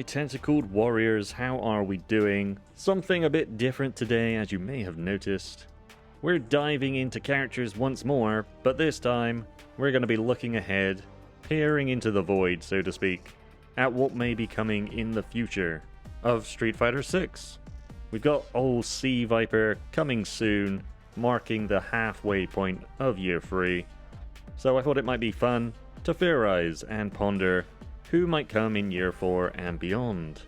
my tentacled warriors, how are we doing? Something a bit different today, as you may have noticed. We're diving into characters once more, but this time we're going to be looking ahead, peering into the void, so to speak, at what may be coming in the future of Street Fighter 6. We've got old Sea Viper coming soon, marking the halfway point of Year 3. So I thought it might be fun to theorize and ponder who might come in Year 4 and beyond.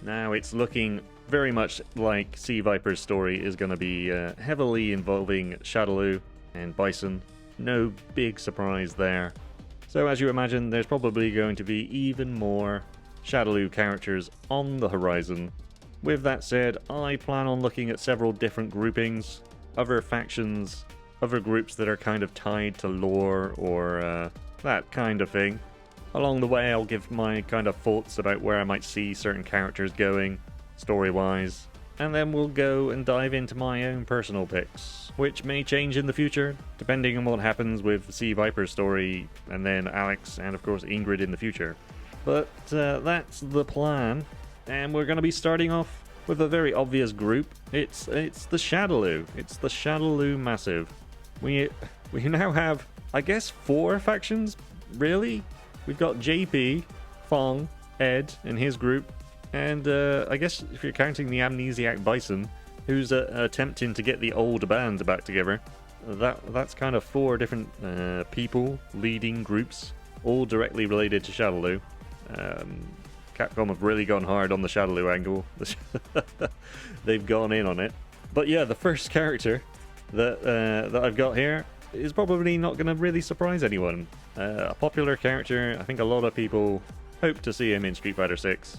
Now it's looking very much like Sea Viper's story is going to be heavily involving Shadaloo and Bison. No big surprise there. So as you imagine, there's probably going to be even more Shadaloo characters on the horizon. With that said, I plan on looking at several different groupings, other factions, other groups that are kind of tied to lore or that kind of thing. Along the way, I'll give my kind of thoughts about where I might see certain characters going, story-wise, and then we'll go and dive into my own personal picks, which may change in the future, depending on what happens with Sea Viper's story, and then Alex, and of course Ingrid in the future. But that's the plan, and we're going to be starting off with a very obvious group. It's the Shadaloo. It's the Shadaloo Massive. We now have, I guess, 4 factions, really? We've got JP, Fong, Ed and his group, and I guess if you're counting the amnesiac Bison, who's attempting to get the old band back together, that's kind of 4 different people leading groups, all directly related to Shadaloo. Capcom have really gone hard on the Shadaloo angle. They've gone in on it. But yeah, the first character that I've got here is probably not going to really surprise anyone. A popular character, I think a lot of people hope to see him in Street Fighter 6.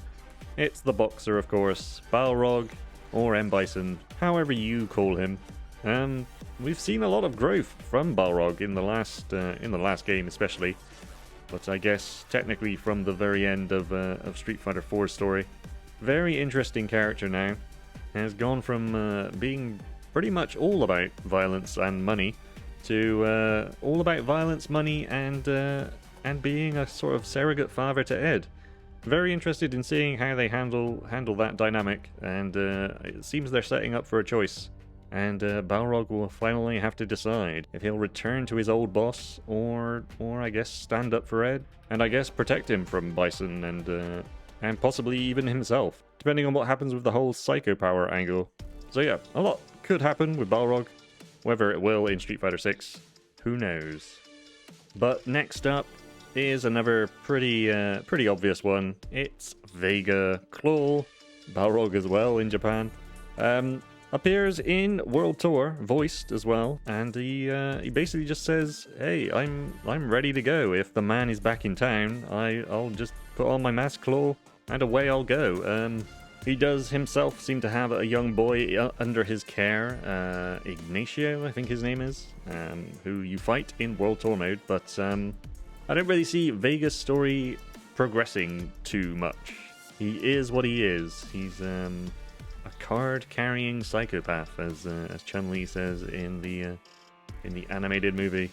It's the boxer, of course, Balrog, or M. Bison, however you call him. We've seen a lot of growth from Balrog in the last game especially, but I guess technically from the very end of Street Fighter 4's story. Very interesting character now. Has gone from being pretty much all about violence and money to all about violence, money, and being a sort of surrogate father to Ed. Very interested in seeing how they handle that dynamic, and it seems they're setting up for a choice. And Balrog will finally have to decide if he'll return to his old boss, or I guess stand up for Ed, and I guess protect him from Bison and possibly even himself, depending on what happens with the whole psycho power angle. So yeah, a lot could happen with Balrog. Whether it will in Street Fighter 6, who knows? But next up is another pretty obvious one. It's Vega Claw, Balrog as well in Japan. Appears in World Tour, voiced as well, and he basically just says, "Hey, I'm ready to go. If the man is back in town, I'll just put on my mask, Claw, and away I'll go." He does himself seem to have a young boy under his care, Ignacio, I think his name is, who you fight in World Tour mode, but I don't really see Vega's story progressing too much. He is what he is. He's a card-carrying psychopath, as Chun-Li says in the animated movie.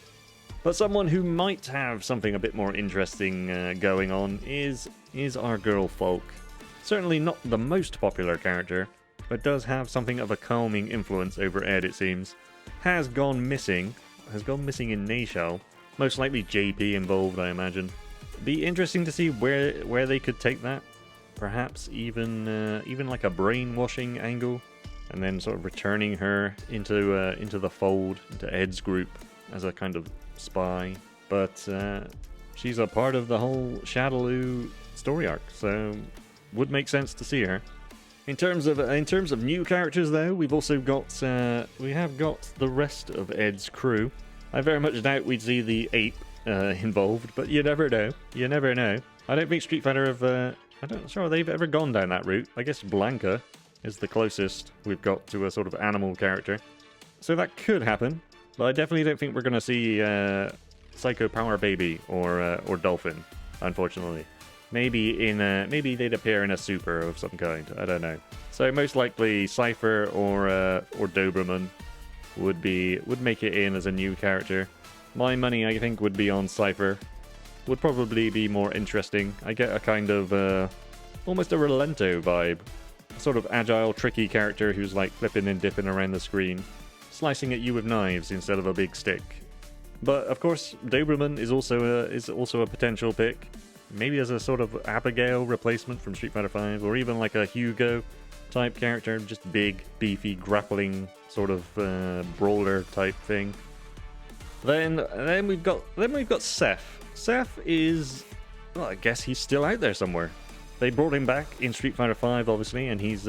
But someone who might have something a bit more interesting going on is our girl Falk. Certainly not the most popular character, but does have something of a calming influence over Ed, it seems. Has gone missing in Nashell. Most likely JP involved, I imagine. Be interesting to see where they could take that. Perhaps even like a brainwashing angle, and then sort of returning her into the fold, into Ed's group as a kind of spy. But she's a part of the whole Shadaloo story arc, so would make sense to see her. In terms of new characters, though, we've also got the rest of Ed's crew. I very much doubt we'd see the ape involved, but you never know. You never know. I don't think Street Fighter have. I'm not sure they've ever gone down that route. I guess Blanca is the closest we've got to a sort of animal character, so that could happen. But I definitely don't think we're going to see Psycho Power Baby or Dolphin, unfortunately. Maybe they'd appear in a super of some kind. I don't know. So most likely Cypher or Doberman would make it in as a new character. My money, I think, would be on Cypher. Would probably be more interesting. I get a kind of Almost a Relento vibe. A sort of agile, tricky character who's like flipping and dipping around the screen, slicing at you with knives instead of a big stick. But of course, Doberman is also a potential pick. Maybe as a sort of Abigail replacement from Street Fighter V, or even like a Hugo type character, just big, beefy, grappling sort of brawler type thing. Then we've got Seth. Seth is, well, I guess he's still out there somewhere. They brought him back in Street Fighter V, obviously, and he's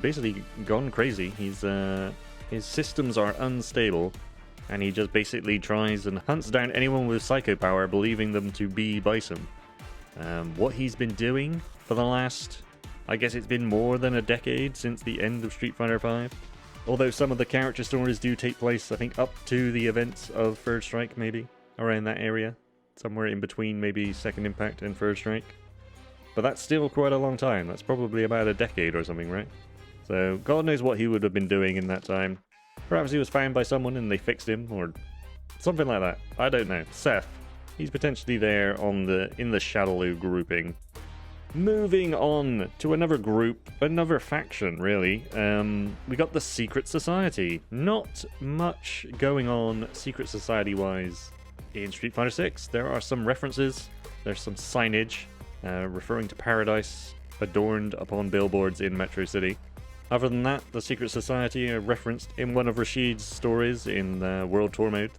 basically gone crazy. His systems are unstable, and he just basically tries and hunts down anyone with psycho power, believing them to be Bison. What he's been doing for the last, I guess it's been more than a decade since the end of Street Fighter V. Although some of the character stories do take place, I think, up to the events of Third Strike, maybe, around that area. Somewhere in between maybe Second Impact and Third Strike. But that's still quite a long time. That's probably about a decade or something, right? So, God knows what he would have been doing in that time. Perhaps he was found by someone and they fixed him, or something like that. I don't know. Seth. He's potentially there in the Shadaloo grouping. Moving on to another group, another faction, really. We got the Secret Society. Not much going on Secret Society-wise in Street Fighter 6. There are some references. There's some signage referring to Paradise adorned upon billboards in Metro City. Other than that, the Secret Society are referenced in one of Rashid's stories in World Tour mode.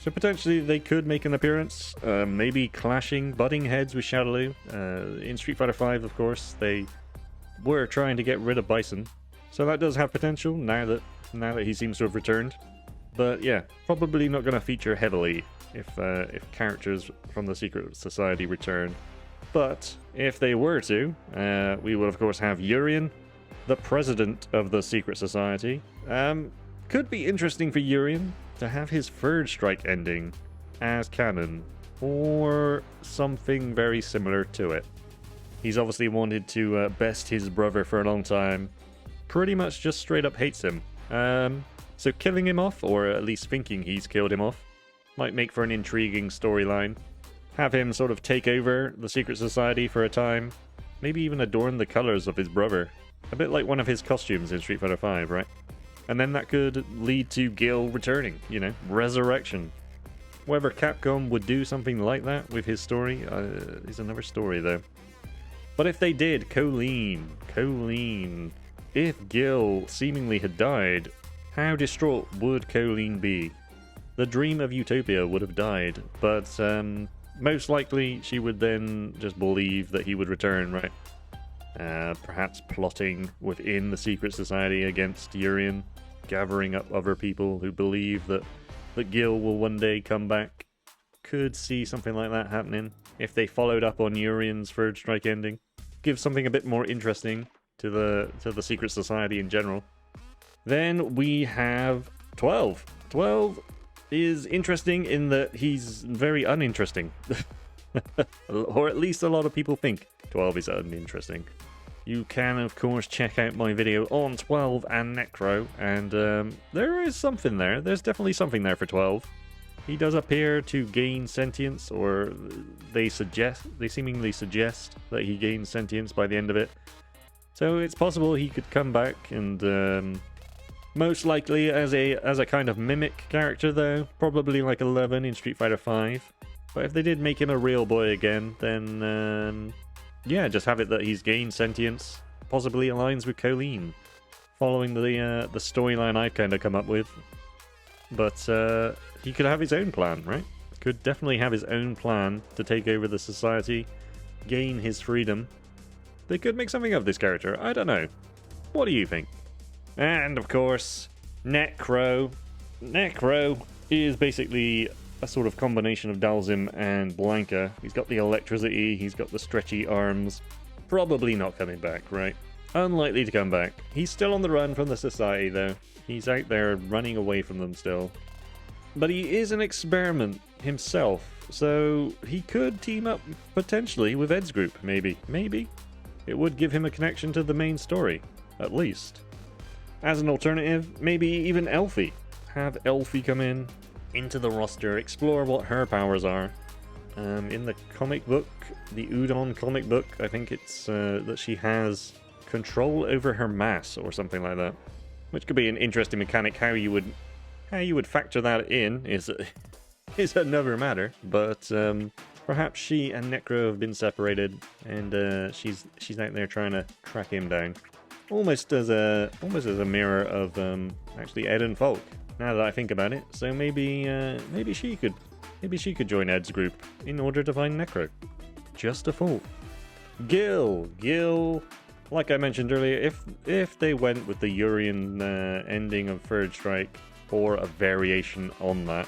So potentially they could make an appearance, maybe clashing, butting heads with Shadaloo. In Street Fighter V, of course, they were trying to get rid of Bison. So that does have potential now that he seems to have returned. But yeah, probably not going to feature heavily if characters from the Secret Society return. But if they were to, we will of course have Urien, the president of the Secret Society. Could be interesting for Urien to have his Third Strike ending as canon, or something very similar to it. He's obviously wanted to best his brother for a long time. Pretty much just straight up hates him. So killing him off, or at least thinking he's killed him off, might make for an intriguing storyline. Have him sort of take over the Secret Society for a time. Maybe even adorn the colors of his brother. A bit like one of his costumes in Street Fighter V, right? And then that could lead to Gil returning, resurrection. Whether Capcom would do something like that with his story is another story, though. But if they did, Colleen. If Gil seemingly had died, how distraught would Colleen be? The dream of Utopia would have died, but most likely she would then just believe that he would return, right? Perhaps plotting within the Secret Society against Urien, gathering up other people who believe that Gil will one day come back. Could see something like that happening if they followed up on Urien's Third Strike ending. Give something a bit more interesting to the Secret Society in general. Then we have 12. 12 is interesting in that he's very uninteresting. Or at least a lot of people think 12 is uninteresting. You can, of course, check out my video on 12 and Necro, and there is something there. There's definitely something there for 12. He does appear to gain sentience, or they seemingly suggest that he gains sentience by the end of it. So it's possible he could come back, and most likely as a kind of mimic character, though, probably like 11 in Street Fighter V. But if they did make him a real boy again, then yeah, just have it that he's gained sentience, possibly aligns with Colleen, following the storyline I've kind of come up with. But he could have his own plan, right? Could definitely have his own plan to take over the society, gain his freedom. They could make something of this character. I don't know. What do you think? And of course, Necro. Necro is basically a sort of combination of Dalsim and Blanca. He's got the electricity, he's got the stretchy arms. Probably not coming back, right? Unlikely to come back. He's still on the run from the society, though. He's out there running away from them still. But he is an experiment himself, so he could team up potentially with Ed's group, maybe. Maybe. It would give him a connection to the main story, at least. As an alternative, maybe even Elfie. Have Elfie come into the roster, explore what her powers are. In the comic book, the Udon comic book, I think it's that she has control over her mass or something like that, which could be an interesting mechanic. How you would factor that in is another matter, but perhaps she and Necro have been separated, and she's out there trying to track him down, almost as a mirror of actually Ed and Falk. Now that I think about it, so maybe she could join Ed's group in order to find Necro. Just a thought. Gil. Like I mentioned earlier, if they went with the Urian ending of Third Strike or a variation on that,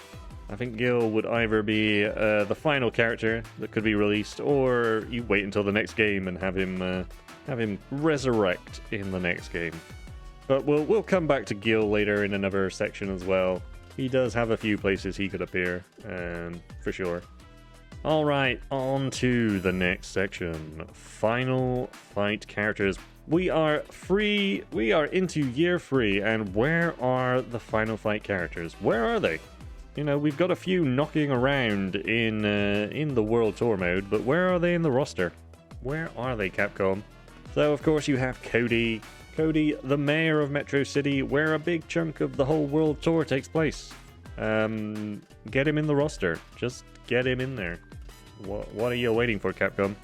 I think Gil would either be the final character that could be released, or you wait until the next game and have him resurrect in the next game. But we'll come back to Gil later in another section as well. He does have a few places he could appear, for sure. Alright, on to the next section. Final Fight characters. We are into year 3, and where are the Final Fight characters? Where are they? You know, we've got a few knocking around in the World Tour mode, but where are they in the roster? Where are they, Capcom? So, of course, you have Cody. Cody, the mayor of Metro City, where a big chunk of the whole World Tour takes place. Get him in the roster. Just get him in there. What are you waiting for, Capcom?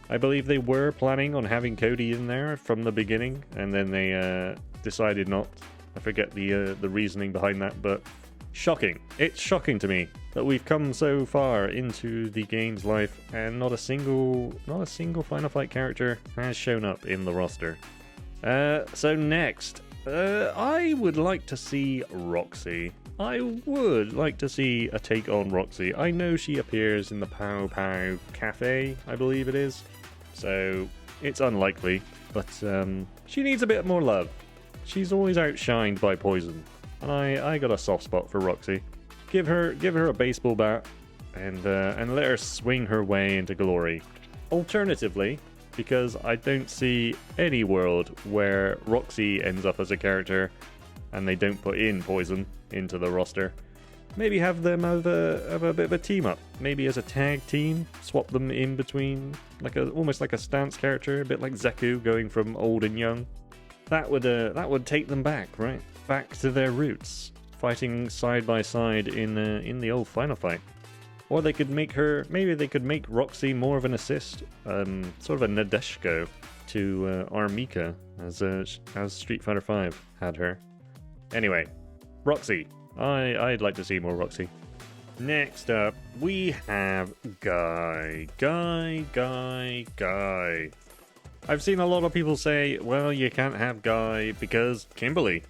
I believe they were planning on having Cody in there from the beginning, and then they decided not. I forget the reasoning behind that, but shocking. It's shocking to me that we've come so far into the game's life and not a single Final Fight character has shown up in the roster. So next, I would like to see Roxy. I would like to see a take on Roxy. I know she appears in the Pow Pow Cafe, I believe it is. So it's unlikely, but she needs a bit more love. She's always outshined by Poison, and I got a soft spot for Roxy. Give her a baseball bat and let her swing her way into glory. Alternatively, because I don't see any world where Roxy ends up as a character and they don't put in Poison into the roster, maybe have them have a bit of a team up, maybe as a tag team, swap them in between, almost like a stance character, a bit like Zeku going from old and young. That would take them back, right? Back to their roots, fighting side by side in the old Final Fight. Or they could make Roxy more of an assist, sort of a Nadeshiko to Armika, as Street Fighter V had her. Anyway, Roxy. I'd like to see more Roxy. Next up, we have Guy. I've seen a lot of people say, well, you can't have Guy because Kimberly.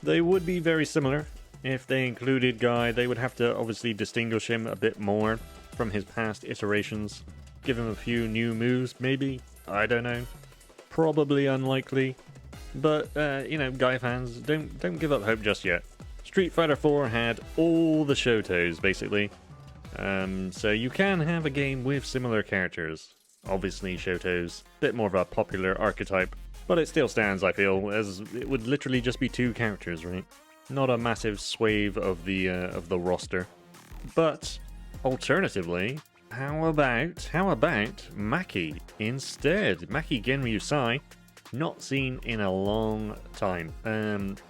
They would be very similar. If they included Guy, they would have to obviously distinguish him a bit more from his past iterations. Give him a few new moves, maybe? I don't know. Probably unlikely. But, Guy fans, don't give up hope just yet. Street Fighter 4 had all the Shotos, basically. So you can have a game with similar characters. Obviously, Shoto's a bit more of a popular archetype, but it still stands, I feel, as it would literally just be 2 characters, right? Not a massive swathe of the roster. But alternatively, how about Maki instead? Maki Genryu Sai, not seen in a long time.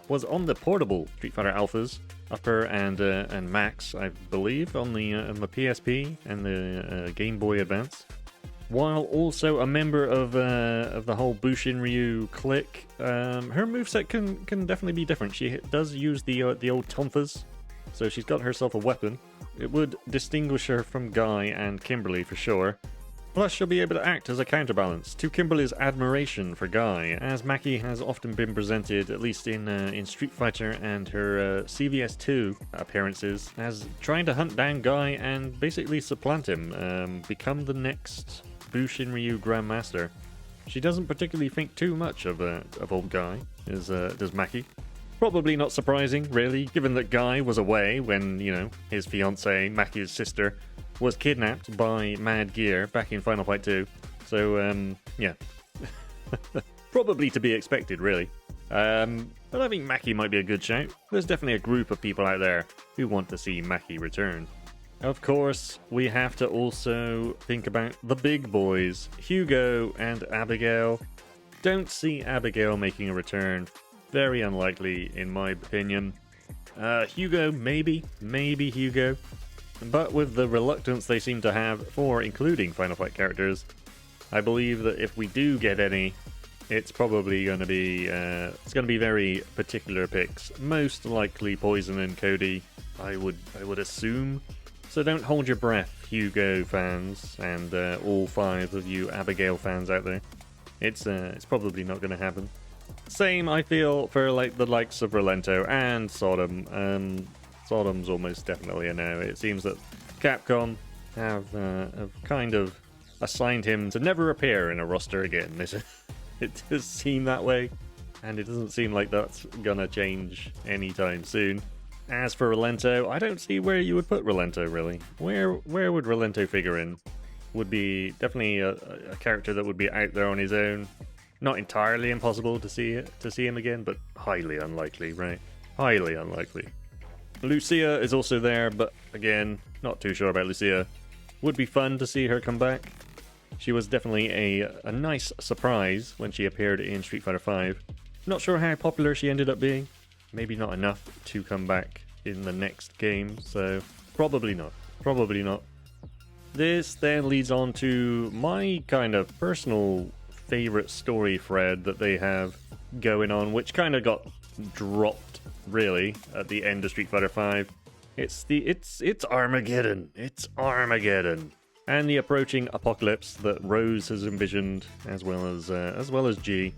Was on the portable Street Fighter Alphas, Upper and Max, I believe, on the PSP and the Game Boy Advance. While also a member of the whole Bushin Ryu clique, her moveset can definitely be different. She does use the old tonfas, so she's got herself a weapon. It would distinguish her from Guy and Kimberly for sure. Plus, she'll be able to act as a counterbalance to Kimberly's admiration for Guy, as Maki has often been presented, at least in Street Fighter and her CVS2 appearances, as trying to hunt down Guy and basically supplant him, become the next Bushin Ryu Grandmaster. She doesn't particularly think too much of old Guy, does Maki. Probably not surprising, really, given that Guy was away when, his fiancée, Maki's sister, was kidnapped by Mad Gear back in Final Fight 2. So, yeah. Probably to be expected, really. But I think Maki might be a good shout. There's definitely a group of people out there who want to see Maki return. Of course, we have to also think about the big boys, Hugo and Abigail. Don't see Abigail making a return. Very unlikely, in my opinion. Hugo, maybe Hugo. But with the reluctance they seem to have for including Final Fight characters, I believe that if we do get any, it's probably going to be very particular picks. Most likely Poison and Cody, I would assume. So don't hold your breath, Hugo fans, and all 5 of you Abigail fans out there. It's probably not going to happen. Same, I feel, for like the likes of Rolento and Sodom. Sodom's almost definitely a no. It seems that Capcom have kind of assigned him to never appear in a roster again. It does seem that way, and it doesn't seem like that's gonna change anytime soon. As for Rolento, I don't see where you would put Rolento, really. Where would Rolento figure in? Would be definitely a character that would be out there on his own. Not entirely impossible to see him again, but highly unlikely, right? Highly unlikely. Lucia is also there, but again, not too sure about Lucia. Would be fun to see her come back. She was definitely a nice surprise when she appeared in Street Fighter V. Not sure how popular she ended up being. Maybe not enough to come back in the next game, so probably not. Probably not. This then leads on to my kind of personal favorite story thread that they have going on, which kind of got dropped really at the end of Street Fighter V. It's Armageddon. It's Armageddon. And the approaching apocalypse that Rose has envisioned, as well as G.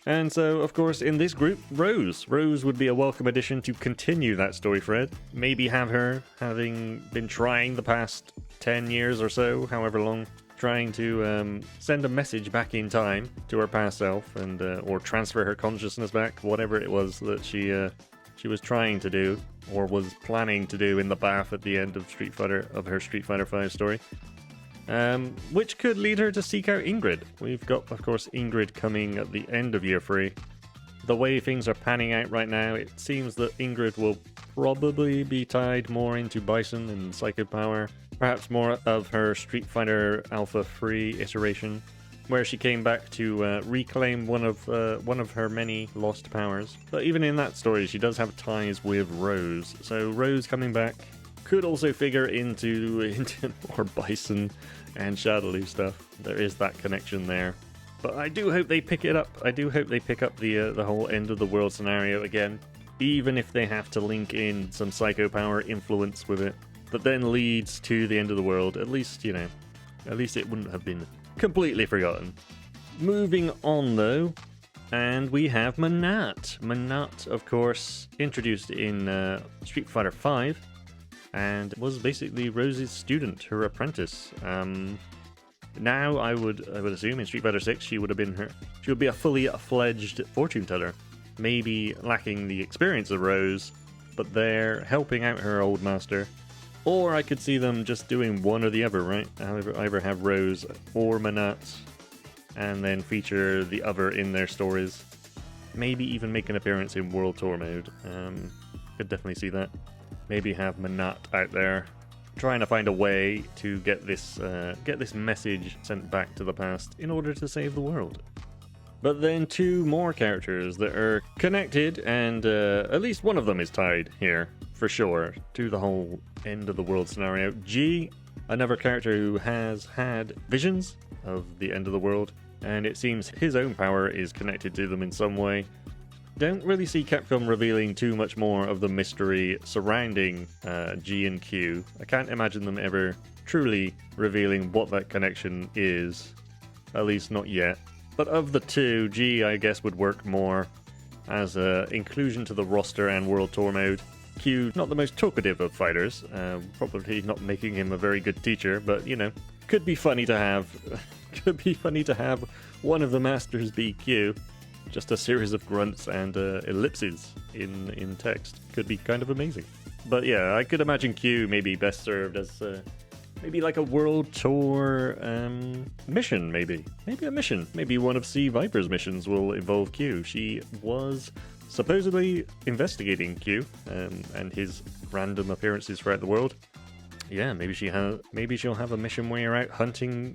And so, of course, in this group, Rose would be a welcome addition to continue that story thread. Maybe have her, having been trying the past 10 years or so, however long, trying to send a message back in time to her past self, and or transfer her consciousness back, whatever it was that she was trying to do, or was planning to do in the bath at the end of her Street Fighter V story. Which could lead her to seek out Ingrid. We've got, of course, Ingrid coming at the end of Year 3. The way things are panning out right now, it seems that Ingrid will probably be tied more into Bison and Psycho Power. Perhaps more of her Street Fighter Alpha 3 iteration, where she came back to reclaim one of her many lost powers. But even in that story, she does have ties with Rose. So Rose coming back could also figure into more Bison and Shadaloo stuff. There is that connection there. But I do hope they pick it up. I do hope they pick up the whole end of the world scenario again, even if they have to link in some Psycho Power influence with it, that then leads to the end of the world. At least it wouldn't have been completely forgotten. Moving on though, and we have Manat. Manat, of course, introduced in Street Fighter V, and was basically Rose's student, her apprentice. Now I would assume in Street Fighter 6 she would be a fully fledged fortune teller, maybe lacking the experience of Rose, but they're helping out her old master. Or I could see them just doing one or the other, right? Either have Rose or Manat, and then feature the other in their stories. Maybe even make an appearance in World Tour mode. Could definitely see that. Maybe have Manat out there trying to find a way to get this message sent back to the past in order to save the world. But then 2 more characters that are connected, and at least one of them is tied here, for sure, to the whole end of the world scenario. G, another character who has had visions of the end of the world, and it seems his own power is connected to them in some way. Don't really see Capcom revealing too much more of the mystery surrounding G and Q. I can't imagine them ever truly revealing what that connection is, at least not yet. But of the 2, G I guess would work more as an inclusion to the roster and World Tour mode. Q, not the most talkative of fighters, probably not making him a very good teacher, but could be funny to have. Could be funny to have one of the masters be Q. Just a series of grunts and ellipses in text. Could be kind of amazing. But yeah, I could imagine Q maybe best served as maybe like a World Tour mission, maybe. Maybe a mission. Maybe one of C. Viper's missions will involve Q. She was supposedly investigating Q and his random appearances throughout the world. Yeah, maybe she'll have a mission where you're out hunting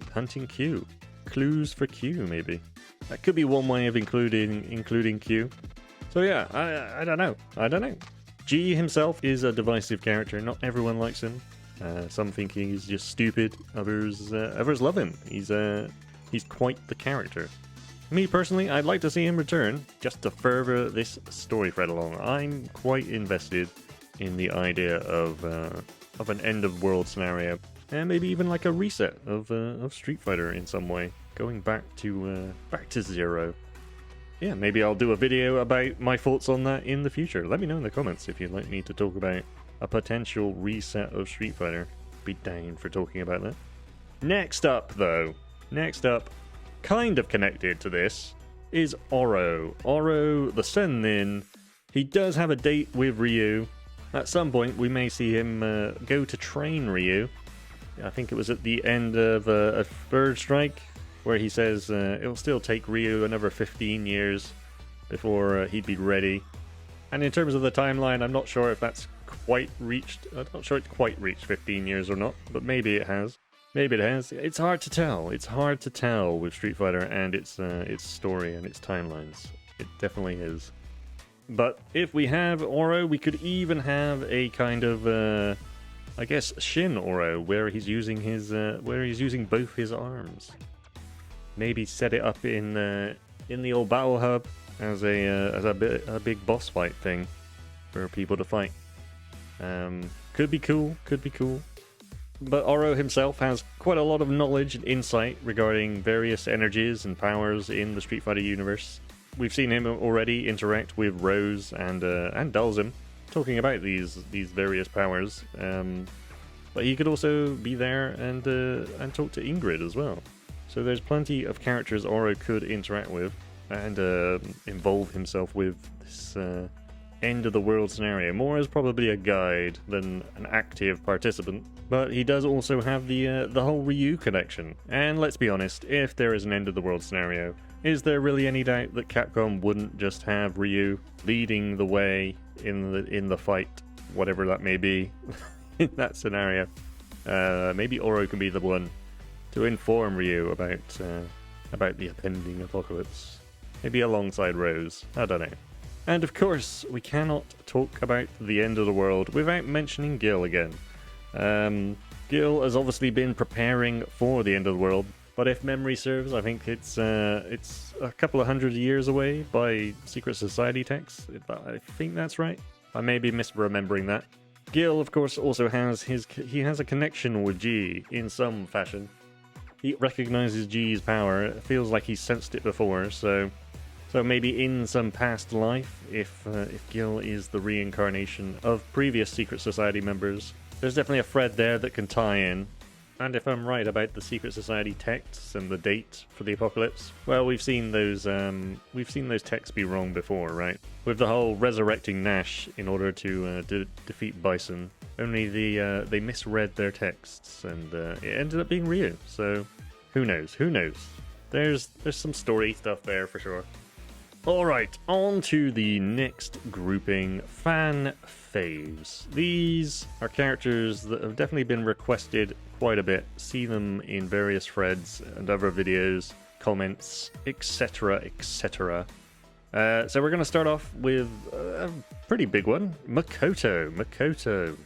Q. Clues for Q, maybe. That could be one way of including Q. So yeah, I don't know. G himself is a divisive character. Not everyone likes him. Some think he's just stupid. Others love him. He's quite the character. Me personally, I'd like to see him return just to further this story thread along. I'm quite invested in the idea of an end of world scenario, and maybe even like a reset of Street Fighter in some way, going back to zero. Yeah, maybe I'll do a video about my thoughts on that in the future. Let me know in the comments if you'd like me to talk about a potential reset of Street Fighter. Be down for talking about that. Next up, kind of connected to this, is Oro. Oro, the Sennin. He does have a date with Ryu. At some point, we may see him go to train Ryu. I think it was at the end of a third strike, where he says it'll still take Ryu another 15 years before he'd be ready. And in terms of the timeline, I'm not sure if that's quite reached. I'm not sure it's quite reached 15 years or not, but maybe it has. Maybe it has. It's hard to tell. It's hard to tell with Street Fighter and its story and its timelines. It definitely is. But if we have Oro, we could even have a kind of, I guess, Shin Oro, where he's using both his arms. Maybe set it up in the old battle hub as a big boss fight thing for people to fight. Could be cool. But Oro himself has quite a lot of knowledge and insight regarding various energies and powers in the Street Fighter universe. We've seen him already interact with Rose and Dalsim, talking about these various powers. But he could also be there and talk to Ingrid as well. So there's plenty of characters Oro could interact with and involve himself with this end of the world scenario, more as probably a guide than an active participant. But he does also have the whole Ryu connection. And let's be honest, if there is an end of the world scenario, is there really any doubt that Capcom wouldn't just have Ryu leading the way in the fight, whatever that may be, in that scenario? Maybe Oro can be the one to inform Ryu about the impending apocalypse. Maybe alongside Rose. I don't know. And of course, we cannot talk about the end of the world without mentioning Gil again. Gil has obviously been preparing for the end of the world, but if memory serves, I think it's a couple of hundred years away by Secret Society texts. I think that's right. I may be misremembering that. Gil, of course, also has a connection with G in some fashion. He recognizes G's power. It feels like he's sensed it before, so maybe in some past life, if Gil is the reincarnation of previous Secret Society members, there's definitely a thread there that can tie in. And if I'm right about the Secret Society texts and the date for the apocalypse, well, we've seen those texts be wrong before, right? With the whole resurrecting Nash in order to defeat Bison, only they misread their texts, and it ended up being Ryu. So who knows? There's some story stuff there for sure. Alright, on to the next grouping, fan faves. These are characters that have definitely been requested quite a bit. See them in various threads and other videos, comments, etc, etc. So we're going to start off with a pretty big one, Makoto.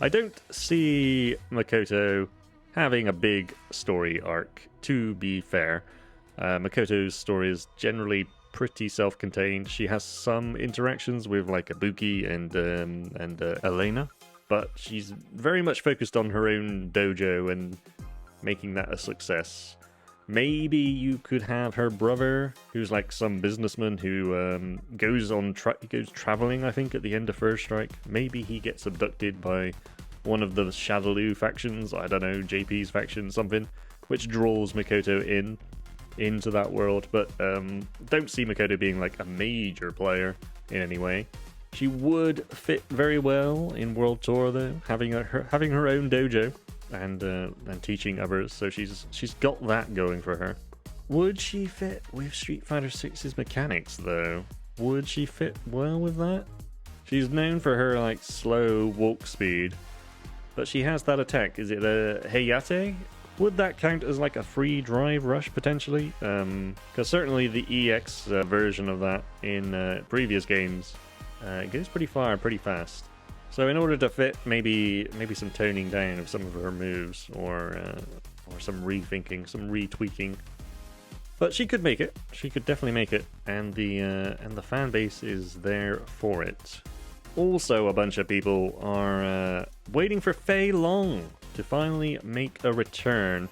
I don't see Makoto having a big story arc, to be fair. Makoto's story is generally pretty self-contained. She has some interactions with like Ibuki and Elena, but she's very much focused on her own dojo and making that a success. Maybe you could have her brother, who's like some businessman who goes traveling, I think, at the end of First Strike. Maybe he gets abducted by one of the Shadaloo factions, I don't know, JP's faction, something, which draws Makoto into that world, but don't see Makoto being like a major player in any way. She would fit very well in World Tour though, having her own dojo and teaching others, so she's got that going for her. Would she fit with Street Fighter 6's mechanics though? Would she fit well with that? She's known for her like slow walk speed, But she has that attack. Is it a Hayate? Would that count as like a free drive rush potentially? Because certainly the EX version of that in previous games goes pretty far, pretty fast. So in order to fit, maybe some toning down of some of her moves, or some rethinking, some retweaking. But she could make it. She could definitely make it, and the fan base is there for it. Also, a bunch of people are waiting for Fei Long to finally make a return.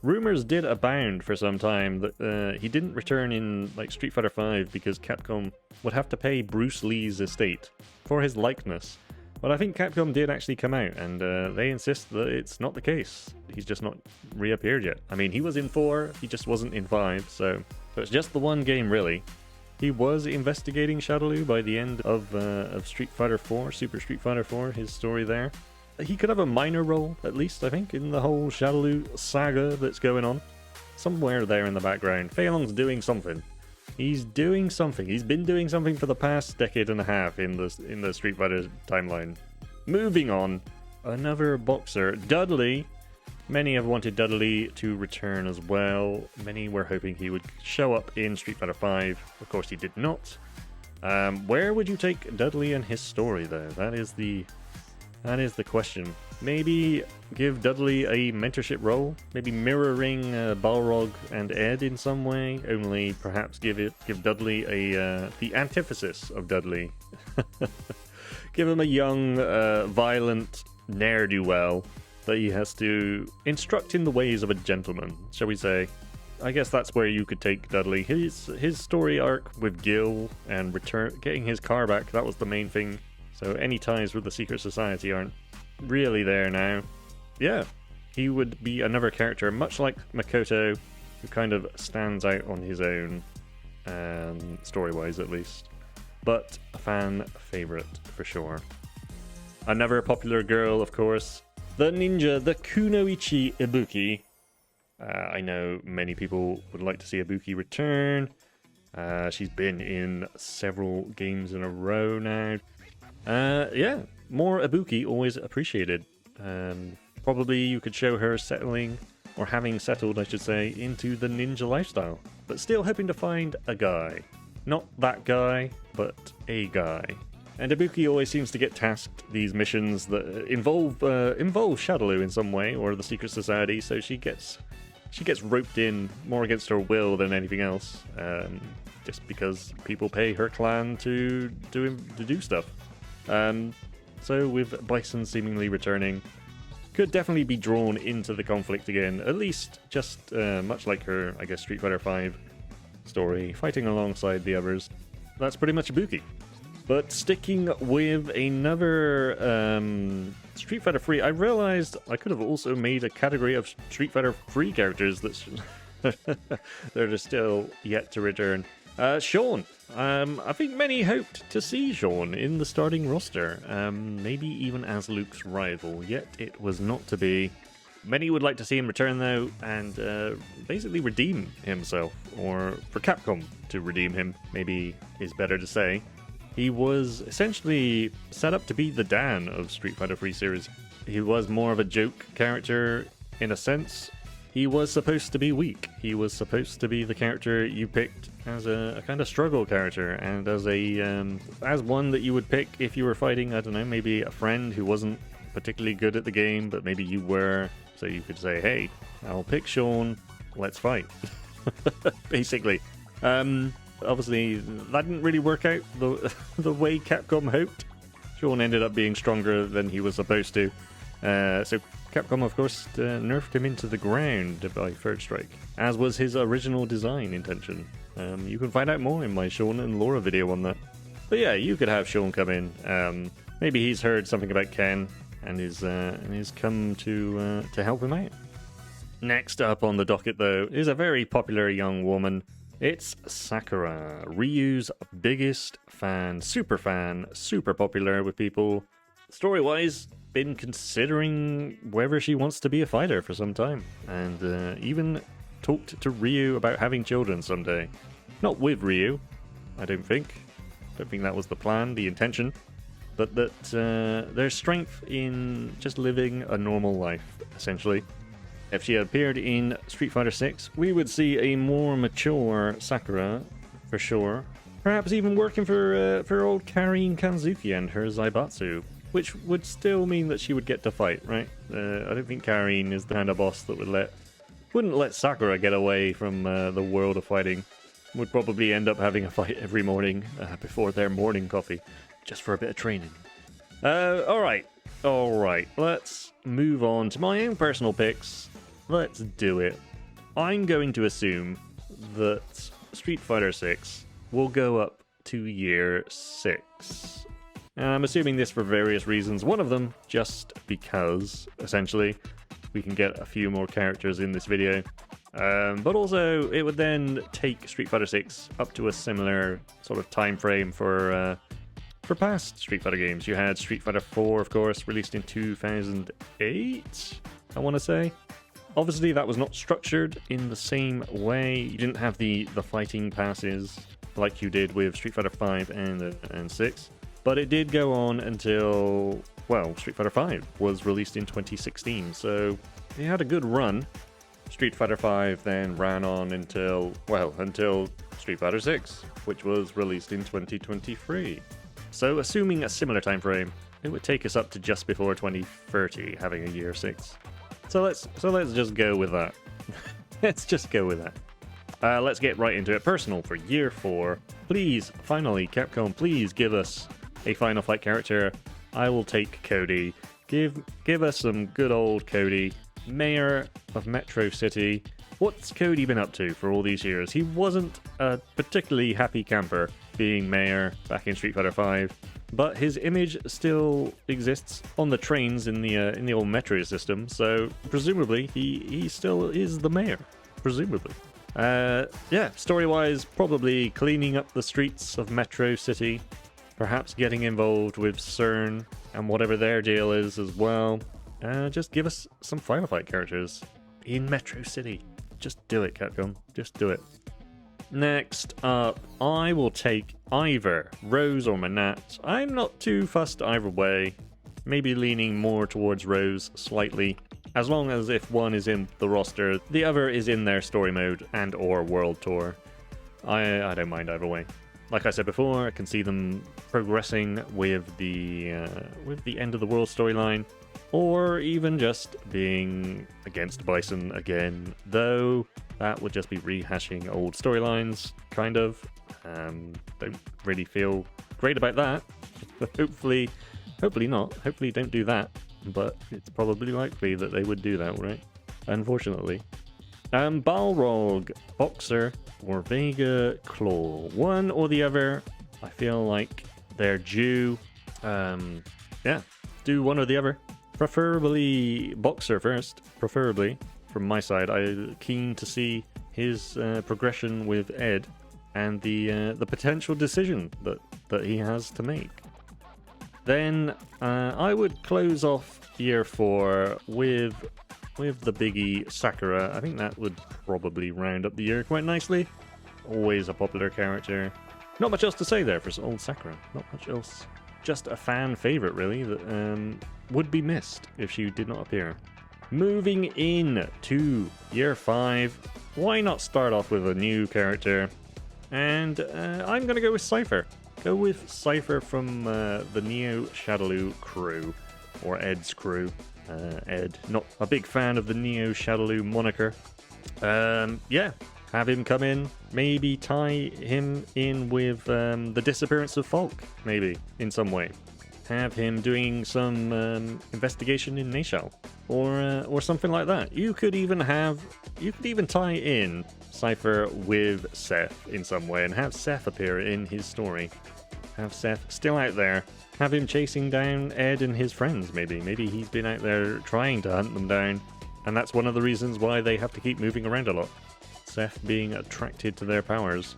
Rumors did abound for some time that he didn't return in like Street Fighter V because Capcom would have to pay Bruce Lee's estate for his likeness. But I think Capcom did actually come out, and they insist that it's not the case. He's just not reappeared yet. I mean, he was in 4, he just wasn't in 5, so it's just the one game, really. He was investigating Shadaloo by the end of Street Fighter 4, Super Street Fighter 4, his story there. He could have a minor role, at least, I think, in the whole Shadaloo saga that's going on. Somewhere there in the background. Fei Long's doing something. He's doing something. He's been doing something for the past decade and a half in the Street Fighter timeline. Moving on, another boxer, Dudley. Many have wanted Dudley to return as well. Many were hoping he would show up in Street Fighter V. Of course, he did not. Where would you take Dudley and his story, though? That is the question. Maybe give Dudley a mentorship role, maybe mirroring Balrog and Ed in some way. Only perhaps give Dudley the antithesis of Dudley. Give him a young, violent ne'er-do-well that he has to instruct in the ways of a gentleman, shall we say. I guess that's where you could take Dudley. His story arc with Gil and getting his car back, that was the main thing. So any ties with the Secret Society aren't really there now. Yeah, he would be another character, much like Makoto, who kind of stands out on his own, story-wise at least. But a fan favourite, for sure. Another popular girl, of course, the ninja, the Kunoichi Ibuki. I know many people would like to see Ibuki return. She's been in several games in a row now. Yeah, more Ibuki, always appreciated. Probably you could show her settling, or having settled, I should say, into the ninja lifestyle. But still hoping to find a guy. Not that guy, but a guy. And Ibuki always seems to get tasked these missions that involve Shadaloo in some way, or the Secret Society, so she gets roped in more against her will than anything else, just because people pay her clan to do stuff. So with Bison seemingly returning, could definitely be drawn into the conflict again, at least just much like her, I guess, Street Fighter V story, fighting alongside the others. That's pretty much Ibuki. But sticking with another Street Fighter 3, I realized I could have also made a category of Street Fighter 3 characters that are still yet to return. Sean. I think many hoped to see Sean in the starting roster, maybe even as Luke's rival, yet it was not to be. Many would like to see him return, though, and basically redeem himself, or for Capcom to redeem him, maybe is better to say. He was essentially set up to be the Dan of Street Fighter 3 series. He was more of a joke character, in a sense. He was supposed to be weak. He was supposed to be the character you picked as a kind of struggle character, and as one that you would pick if you were fighting, I don't know, maybe a friend who wasn't particularly good at the game, but maybe you were, so you could say, hey, I'll pick Sean, let's fight. Basically. Obviously, that didn't really work out the way Capcom hoped. Sean ended up being stronger than he was supposed to. So Capcom, of course, nerfed him into the ground by Third Strike, as was his original design intention. You can find out more in my Sean and Laura video on that. But yeah, you could have Sean come in. Maybe he's heard something about Ken and is come to help him out. Next up on the docket, though, is a very popular young woman. It's Sakura, Ryu's biggest fan, super popular with people. Story-wise, been considering whether she wants to be a fighter for some time, and even talked to Ryu about having children someday. Not with Ryu, I don't think. Don't think that was the plan, the intention. but that there's strength in just living a normal life, essentially. If she had appeared in Street Fighter 6, we would see a more mature Sakura, for sure. Perhaps even working for old Karine Kanzuki and her Zaibatsu, which would still mean that she would get to fight, right? I don't think Karine is the kind of boss that wouldn't let Sakura get away from the world of fighting. Would probably end up having a fight every morning before their morning coffee, just for a bit of training. Alright, let's move on to my own personal picks. Let's do it. I'm going to assume that Street Fighter 6 will go up to year 6. And I'm assuming this for various reasons. One of them, just because, essentially, we can get a few more characters in this video. But also, it would then take Street Fighter 6 up to a similar sort of time frame for past Street Fighter games. You had Street Fighter 4, of course, released in 2008, I want to say. Obviously, that was not structured in the same way. You didn't have the fighting passes like you did with Street Fighter 5 and 6. But it did go on until, well, Street Fighter 5 was released in 2016. So it had a good run. Street Fighter 5 then ran on until Street Fighter 6, which was released in 2023. So assuming a similar time frame, it would take us up to just before 2030, having a year 6. So let's just go with that. Let's just go with that. Let's get right into it. Personal for year 4. Please, finally, Capcom, please give us a Final Fight character. I will take Cody. Give us some good old Cody, Mayor of Metro City. What's Cody been up to for all these years? He wasn't a particularly happy camper being mayor back in Street Fighter 5, but his image still exists on the trains in the old metro system. So presumably he still is the mayor. Presumably. Yeah, story-wise, probably cleaning up the streets of Metro City, perhaps getting involved with CERN and whatever their deal is as well. Just give us some Final Fight characters in Metro City. Just do it, Capcom. Just do it. Next up, I will take either Rose or Manat. I'm not too fussed either way. Maybe leaning more towards Rose slightly. As long as if one is in the roster, the other is in their story mode and or world tour. I don't mind either way. Like I said before, I can see them progressing with the end of the world storyline, or even just being against Bison again, though that would just be rehashing old storylines, kind of. Don't really feel great about that. Hopefully not. Hopefully don't do that, but it's probably likely that they would do that, right? Unfortunately. Balrog, Boxer, or Vega Claw. One or the other. I feel like they're due. Yeah, do one or the other. Preferably Boxer first, preferably. From my side, I'm keen to see his progression with Ed and the potential decision that he has to make. Then I would close off year 4 with the biggie Sakura. I think that would probably round up the year quite nicely. Always a popular character. Not much else to say there for old Sakura. Not much else. Just a fan favorite, really, that would be missed if she did not appear. Moving in to year 5, why not start off with a new character? And I'm going to go with Cypher. Go with Cypher from the Neo Shadaloo crew, or Ed's crew. Ed, not a big fan of the Neo Shadaloo moniker. Yeah, have him come in, maybe tie him in with the disappearance of Falk, maybe, in some way. Have him doing some investigation in Nashal, or something like that. You could even tie in Cypher with Seth in some way, and have Seth appear in his story. Have Seth still out there. Have him chasing down Ed and his friends, maybe. Maybe he's been out there trying to hunt them down, and that's one of the reasons why they have to keep moving around a lot. Seth being attracted to their powers.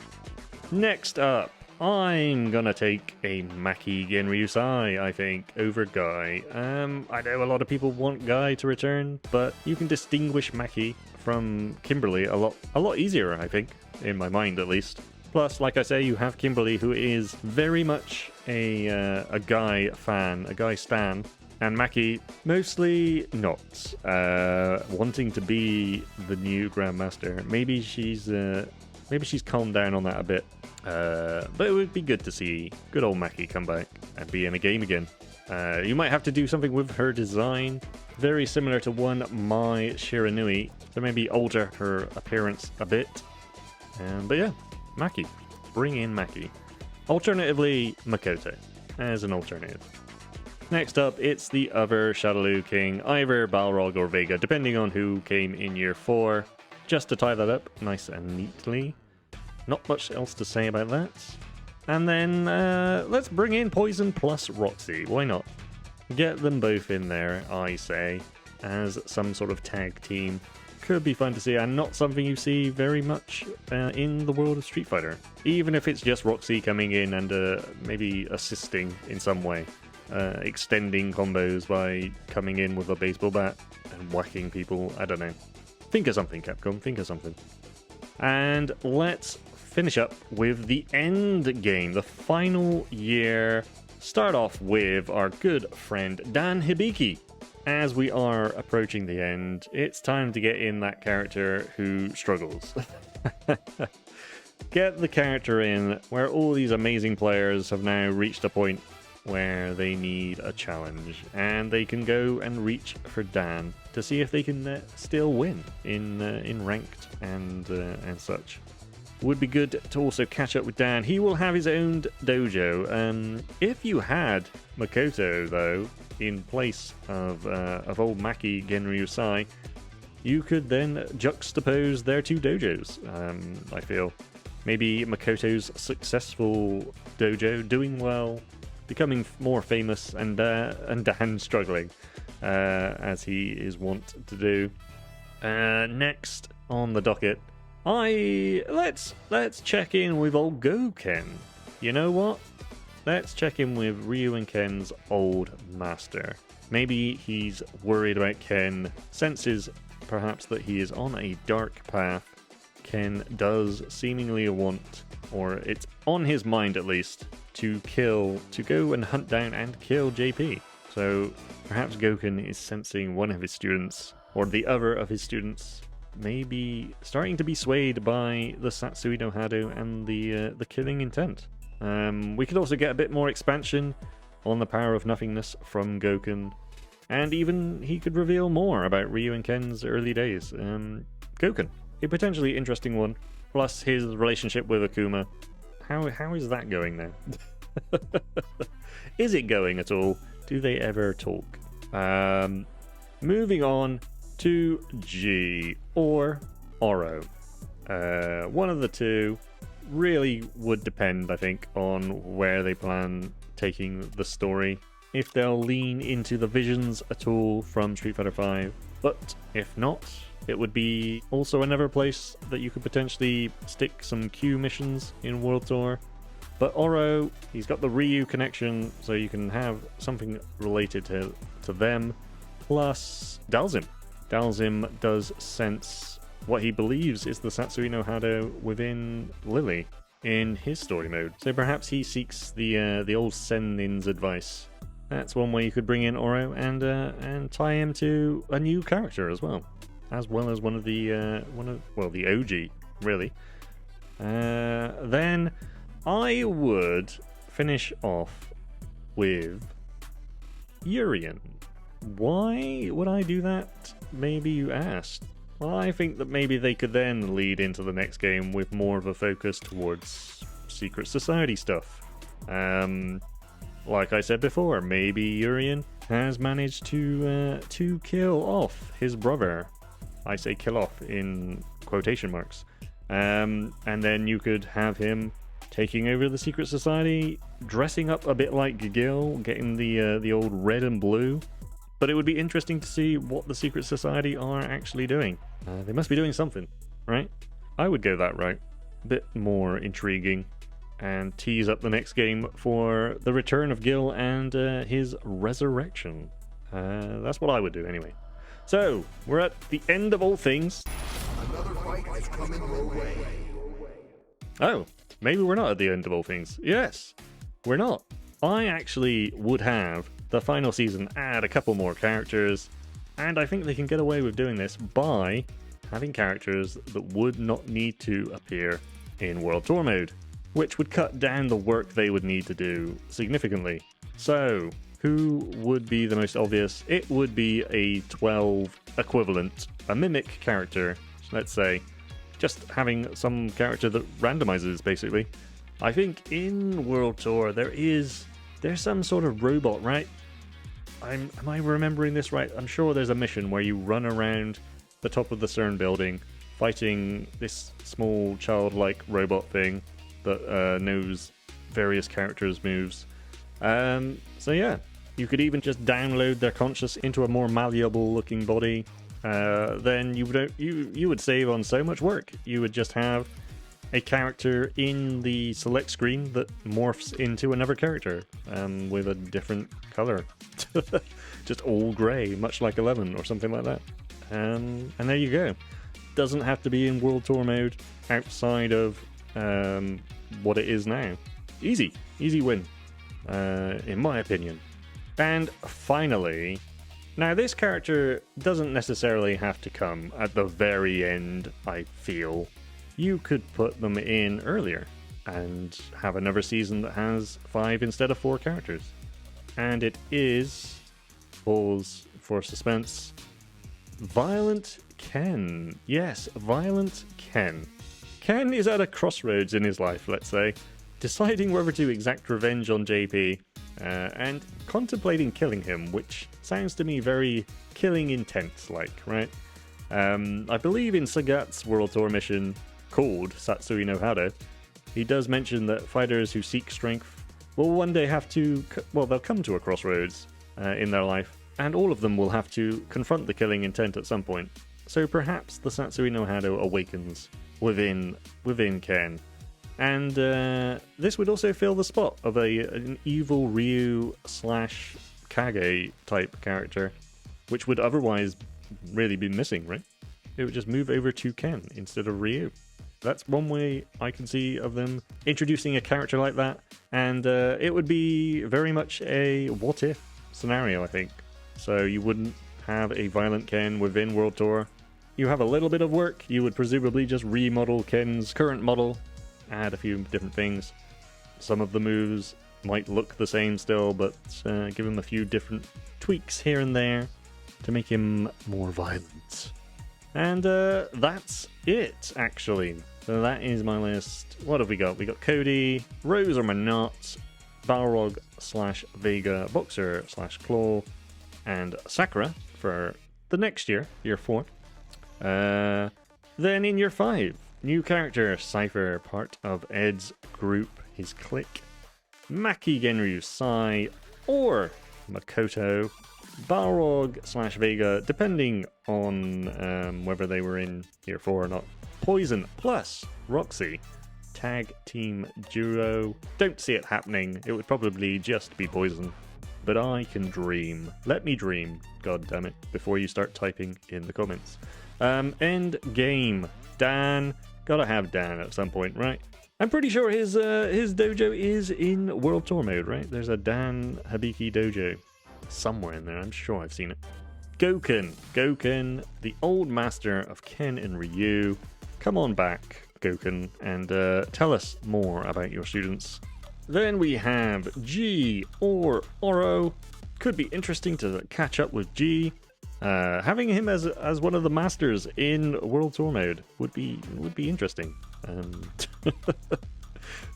Next up, I'm gonna take a Maki Genryusai, I think, over Guy. I know a lot of people want Guy to return, but you can distinguish Maki from Kimberly a lot easier, I think, in my mind at least. Plus, like I say, you have Kimberly, who is very much a Guy fan, a Guy stan, and Maki mostly not wanting to be the new Grandmaster. Maybe she's calmed down on that a bit. But it would be good to see good old Maki come back and be in a game again. You might have to do something with her design, very similar to one My Shiranui, so maybe alter her appearance a bit. But yeah, Maki. Bring in Maki. Alternatively, Makoto as an alternative. Next up, it's the other Shadaloo King, either Balrog or Vega, depending on who came in year 4. Just to tie that up nice and neatly. Not much else to say about that. And then let's bring in Poison plus Roxy. Why not? Get them both in there, I say, as some sort of tag team. Could be fun to see, and not something you see very much in the world of Street Fighter. Even if it's just Roxy coming in and maybe assisting in some way. Extending combos by coming in with a baseball bat and whacking people. I don't know. Think of something, Capcom. Think of something. And let's finish up with the end game, the final year. Start off with our good friend Dan Hibiki. As we are approaching the end, it's time to get in that character who struggles. Get the character in where all these amazing players have now reached a point where they need a challenge, and they can go and reach for Dan to see if they can still win in ranked and such. Would be good to also catch up with Dan. He will have his own dojo. If you had Makoto, though, in place of old Maki Genryusai, you could then juxtapose their two dojos, I feel. Maybe Makoto's successful dojo, doing well, becoming more famous, and Dan struggling, as he is wont to do. Next on the docket, let's check in with old Go-Ken. You know what? Let's check in with Ryu and Ken's old master. Maybe he's worried about Ken, senses perhaps that he is on a dark path. Ken does seemingly want, or it's on his mind at least, to go and hunt down and kill JP. So perhaps Goken is sensing one of his students, or the other of his students, maybe starting to be swayed by the Satsui no Hado and the killing intent. We could also get a bit more expansion on the power of nothingness from Goken, and even he could reveal more about Ryu and Ken's early days. Goken, a potentially interesting one, plus his relationship with Akuma. How is that going now? Is it going at all? Do they ever talk? Moving on to G or Oro. One of the two. Really would depend, I think, on where they plan taking the story. If they'll lean into the visions at all from Street Fighter V. But if not, it would be also another place that you could potentially stick some Q missions in World Tour. But Oro, he's got the Ryu connection, so you can have something related to them. Plus, Dalzim. Dalzim does sense what he believes is the Satsui no Hado within Lily in his story mode. So perhaps he seeks the old Sennin's advice. That's one way you could bring in Oro and tie him to a new character as well as one of the OG really. Then I would finish off with Urien. Why would I do that? Maybe you asked. Well, I think that maybe they could then lead into the next game with more of a focus towards Secret Society stuff. Like I said before, maybe Urien has managed to kill off his brother. I say kill off in quotation marks. And then you could have him taking over the Secret Society, dressing up a bit like Gil, getting the old red and blue. But it would be interesting to see what the Secret Society are actually doing. They must be doing something, right? I would go that route. A bit more intriguing. And tease up the next game for the return of Gil and his resurrection. That's what I would do anyway. So, we're at the end of all things. Another fight is coming your way. Oh, maybe we're not at the end of all things. Yes, we're not. I actually would have the final season add a couple more characters, and I think they can get away with doing this by having characters that would not need to appear in World Tour mode, which would cut down the work they would need to do significantly. So, who would be the most obvious? It would be a 12 equivalent, a mimic character, let's say. Just having some character that randomizes, basically. I think in World Tour there's some sort of robot, right? Am I remembering this right? I'm sure there's a mission where you run around the top of the CERN building fighting this small childlike robot thing that knows various characters' moves. So yeah, you could even just download their conscious into a more malleable looking body. Then you would save on so much work. You would just have a character in the select screen that morphs into another character with a different color. Just all grey, much like 11 or something like that. And there you go. Doesn't have to be in World Tour mode outside of what it is now. Easy win, in my opinion. And finally, now this character doesn't necessarily have to come at the very end, I feel. You could put them in earlier and have another season that has 5 instead of 4 characters. And it is, pause for suspense, Violent Ken. Yes, Violent Ken. Ken is at a crossroads in his life, let's say, deciding whether to exact revenge on JP and contemplating killing him, which sounds to me very Killing Intent-like, right? I believe in Sagat's World Tour mission, called Satsui no Hado, he does mention that fighters who seek strength will one day have to, they'll come to a crossroads in their life, and all of them will have to confront the killing intent at some point. So perhaps the Satsui no Hado awakens within Ken. And this would also fill the spot of an evil Ryu / Kage type character, which would otherwise really be missing, right? It would just move over to Ken instead of Ryu. That's one way I can see of them introducing a character like that, and it would be very much a what-if scenario, I think. So you wouldn't have a Violent Ken within World Tour. You have a little bit of work. You would presumably just remodel Ken's current model, add a few different things. Some of the moves might look the same still, but give him a few different tweaks here and there to make him more violent. And that's it, actually. So that is my list. What have we got? We got Cody, Rose or Manat, Balrog / Vega, Boxer / Claw, and Sakura for the next year, year 4. Then in year 5, new character, Cypher, part of Ed's group, his clique. Maki Genryu Sai or Makoto, Balrog / Vega, depending on whether they were in year 4 or not. Poison plus Roxy, tag team duo. Don't see it happening. It would probably just be Poison. But I can dream. Let me dream, god damn it, before you start typing in the comments. End game. Dan. Gotta have Dan at some point, right? I'm pretty sure his dojo is in World Tour mode, right? There's a Dan Hibiki dojo somewhere in there. I'm sure I've seen it. Goken, the old master of Ken and Ryu. Come on back, Goken, and tell us more about your students. Then we have G or Oro. Could be interesting to catch up with G. Having him as one of the masters in World Tour mode would be interesting.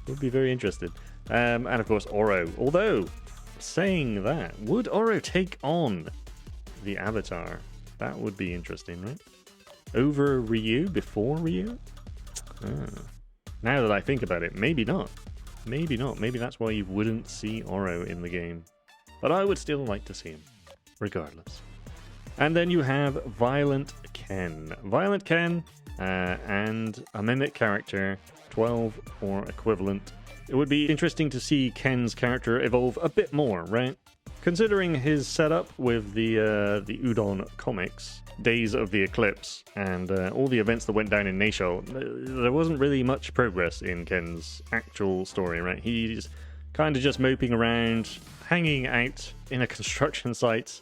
Would be very interested. And of course Oro. Although, saying that, would Oro take on the Avatar? That would be interesting, right? Over Ryu, before Ryu? Now that I think about it, maybe not. Maybe not. Maybe that's why you wouldn't see Oro in the game. But I would still like to see him, regardless. And then you have Violent Ken. Violent Ken and a mimic character, 12 or equivalent. It would be interesting to see Ken's character evolve a bit more, right? Considering his setup with the Udon comics, Days of the Eclipse, and all the events that went down in Nashor, there wasn't really much progress in Ken's actual story, right? He's kind of just moping around, hanging out in a construction site.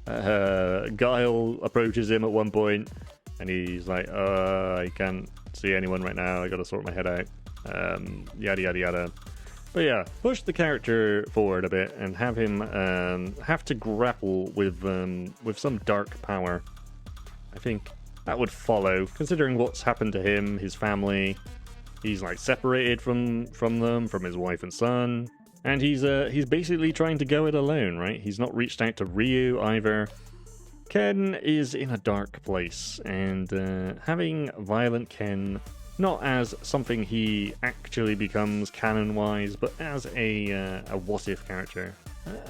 Guile approaches him at one point, and he's like, I can't see anyone right now, I gotta sort my head out. Yada yada yada. But yeah, push the character forward a bit and have him have to grapple with some dark power. I think that would follow, considering what's happened to him, his family. He's like separated from them, from his wife and son, and he's basically trying to go it alone, right? He's not reached out to Ryu either. Ken is in a dark place, and having violent Ken, not as something he actually becomes canon-wise, but as a what-if character,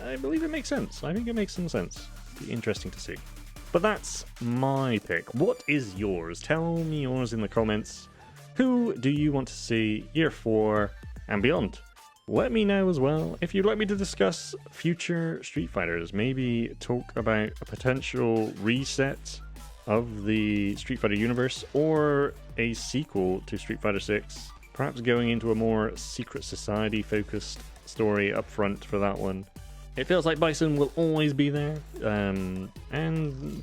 I believe it makes sense. I think it makes some sense. Be interesting to see. But that's my pick. What is yours? Tell me yours in the comments. Who do you want to see Year 4 and beyond? Let me know as well if you'd like me to discuss future Street Fighters. Maybe talk about a potential reset of the Street Fighter universe, or a sequel to Street Fighter 6. Perhaps going into a more Secret Society focused story up front for that one. It feels like Bison will always be there, and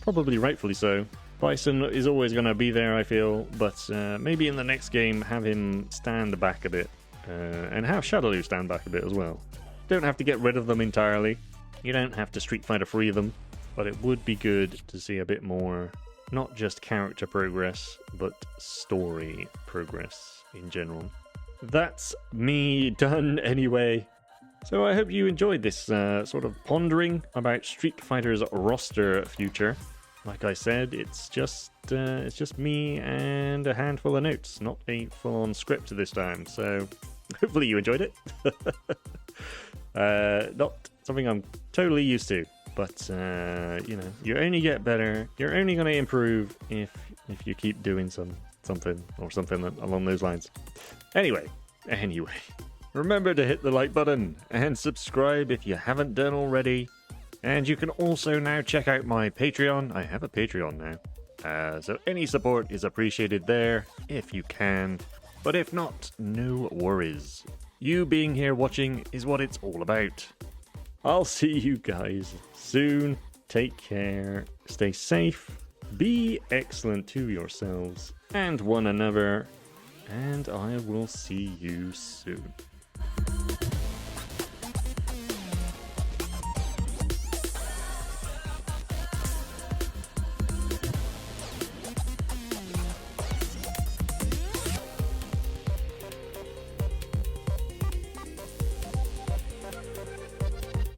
probably rightfully so. Bison is always going to be there, I feel, but maybe in the next game have him stand back a bit, and have Shadaloo stand back a bit as well. Don't have to get rid of them entirely. You don't have to Street Fighter free them, but it would be good to see a bit more, not just character progress, but story progress in general. That's me done anyway. So I hope you enjoyed this sort of pondering about Street Fighter's roster future. Like I said, it's just me and a handful of notes, not a full-on script this time. So hopefully you enjoyed it. Not something I'm totally used to, but you know, you only get better. You're only going to improve if you keep doing something along those lines. Anyway. Remember to hit the like button and subscribe if you haven't done already. And you can also now check out my Patreon. I have a Patreon now. So any support is appreciated there if you can. But if not, no worries. You being here watching is what it's all about. I'll see you guys soon. Take care. Stay safe. Be excellent to yourselves and one another. And I will see you soon.